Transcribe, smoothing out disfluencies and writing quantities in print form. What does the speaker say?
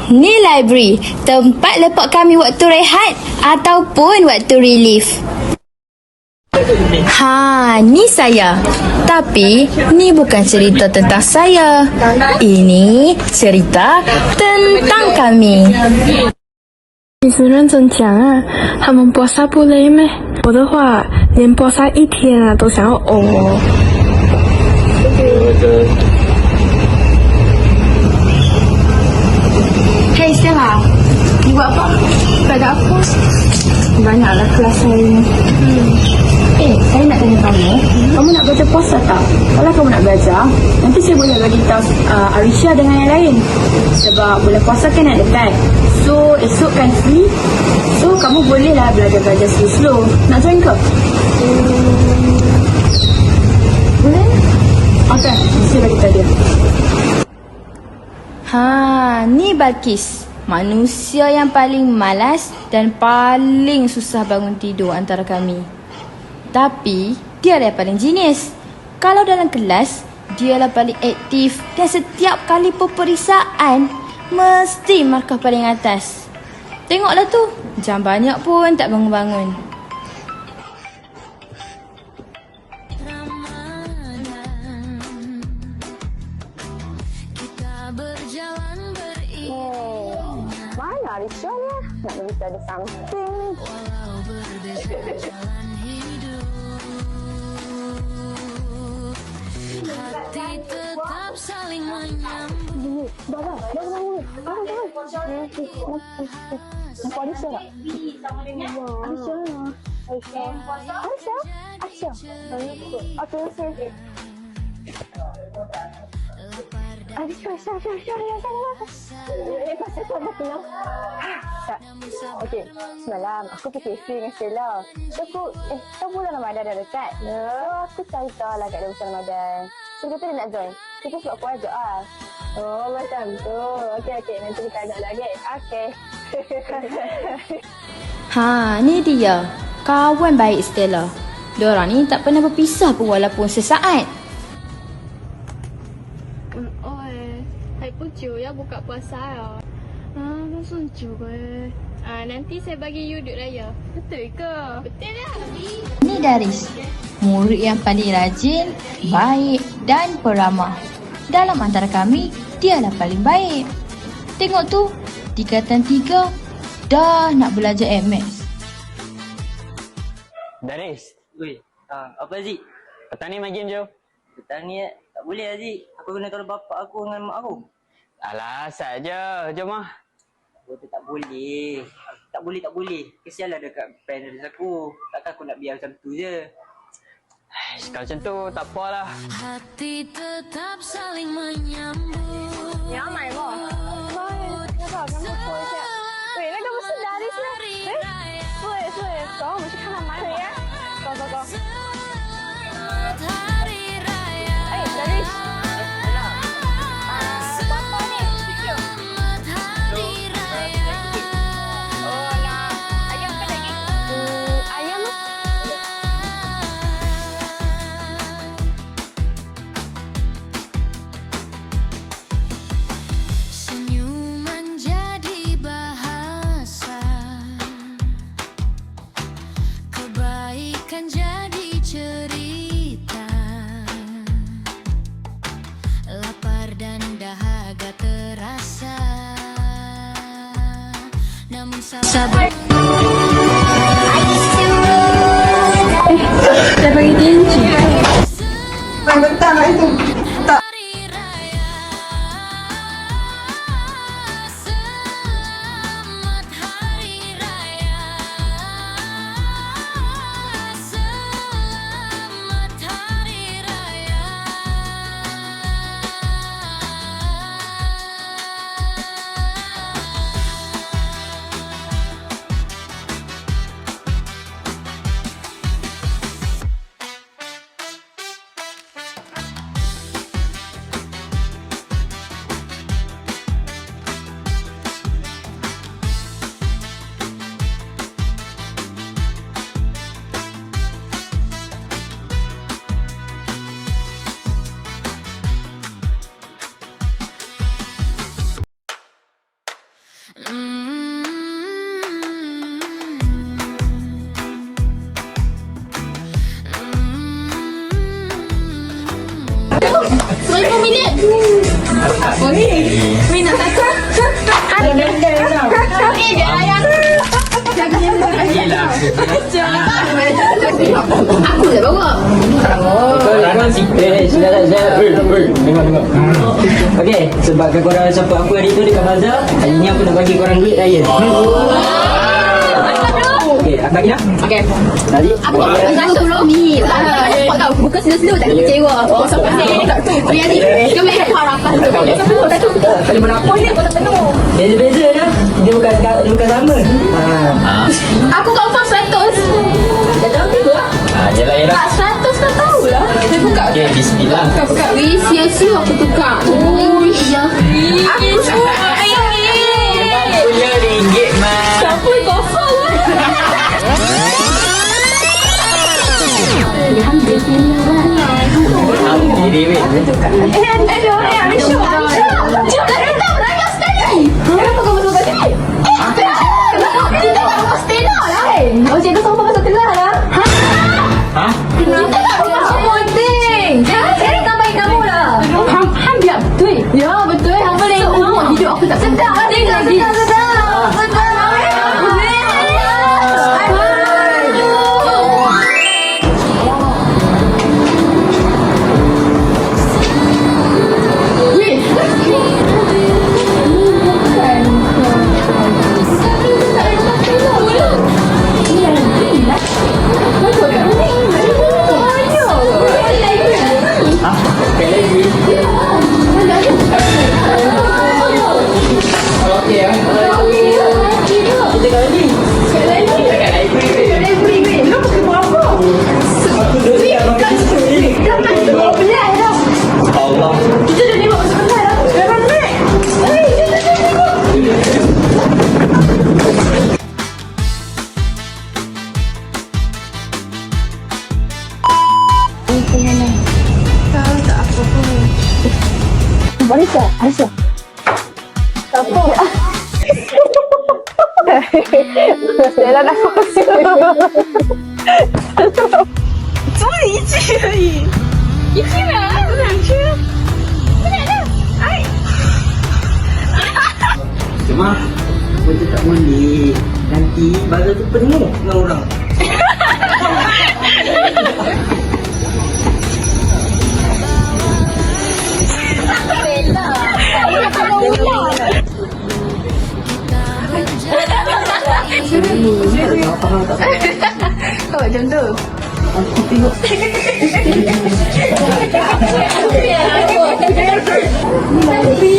Ni library, tempat lepak kami waktu rehat ataupun waktu relief. Ni saya. Tapi ni bukan cerita tentang saya. Ini cerita tentang kami. 其实认真讲啊，他们播撒不累咩？我的话，连播撒一天啊都想要呕哦。Hey Stella,你buat apa? Pada aku banyaklah kelas saya ni. Saya nak tanya kamu, kamu nak belajar puasa tak? Kalau kamu nak belajar, nanti saya boleh bagi tahu Arisha dengan yang lain. Sebab bulan puasa kan nak dekat. So, esok kan free. So, kamu bolehlah belajar-belajar slow-slow. Nak join ke? Boleh? Okey, saya bagi tahu dia. Ni Balkis. Manusia yang paling malas dan paling susah bangun tidur antara kami. Tapi, dia yang paling genius. Kalau dalam kelas, dialah paling aktif dan setiap kali peperiksaan, mesti markah paling atas. Tengoklah tu, jam banyak pun tak bangun-bangun. Mana Arisha ni? Nak mesti ada something ni. Hati tetap saling menyambut. Bangun. Nampak Arisha tak? Arisha. Okay. Arisha. Pasal kau dah kenal. Okey, semalam aku pergi kafe dengan Stella. So tahu bulan Ramadan dah dekat. So aku cari tahu lah kat dia bulan Ramadan. So dia kata dia nak join. Kita sebab aku ajak lah. Oh macam tu. Okey, nanti kita ajak lagi. Okey. Ni dia. Kawan baik Stella. Diorang ni tak pernah berpisah pun walaupun sesaat. 还不久要buka puasa ya. Dah sejuk nanti saya bagi you duit raya. Betul ke? Betul lah. Ni Daris. Murid yang paling rajin, baik dan peramah. Dalam antara kami, dialah paling baik. Tengok tu, tingkatan 3 dah nak belajar MS. Daris. Weh, apa Aziz? Petang ni main game jom. Petang ni tak boleh Aziz. Aku kena tolong bapak aku dengan mak aku. Alah, asal je. Jom lah. Aku tu tak boleh. Tak boleh. Kesianlah dekat parents aku. Takkan aku nak biar macam tu je. Kalau macam tu, tak apalah. Hati tetap saling menyambut. 你要买吗？妈呀，要不要跟他说一下？对，那个不是Arisha。对，走，我们去看他买腿呀。走。 Hari Raya. Daris. Papa ni. Selamat Hari Raya. Oh, nak ayam ke daging? Ayam lah. Senyuman jadi bahasa, kebaikan jadi cerita, lapar dan dahaga terasa, namun sabar. Saya bagi dia je. Hari Raya. Selamat Hari Raya. Selamat Hari Raya. Minat aku. Ada benda tau. Ni dia yang aku dah bawa. Korang sikit. Dengar. Okey, sebabkan korang support aku hari tu dekat bazar, hari ni aku nak bagi korang duit raya. Okey, aku bagi dah. Okey. Tadi. Aku nak tolong ni. Kau tahu bukan slow-slow tak kecewa. Oh, sampai sini tak tu. Biar ni. Kau main harapan tu. Tak tu. Kalau berapa ni kau tak penuh. Beza-beza dah. Dia bukan sama. Aku confirm 100. Dah tahu tu lah. Yelah. Tak 100 tak tahu lah. Dia buka. Okay, bismillah. Buka. Wih, sia-sia aku tukar. Oh, ya. Aku suka. Ayah ni. Punya ringgit, Mat. Siapa yang confirm lah. Diri, weh. Ada Aisyah. Jom nak datang raya sekali. Kenapa kau masuk kat sini? Kita tak masuk stena lah. Oh, cikgu sama masuk tengah lah. Ha? Kita tak masuk penting. Jangan cari tambahin kamu lah. Ham biar betul. Ya, betul. Ham boleh. Umur hidup aku tak sedap. Sedap. Allah. Kita dah tengok sebentar dah. Sekarang naik. Marisa, Aisyah. Siapa? Stella dah masuk. 做了一句而已，一句啊，两句，不来了，哎。 Cuma aku tu tak boleh. Nanti bazar tu penuh dengan orang. Kau macam tu. Aku tengok. Tapi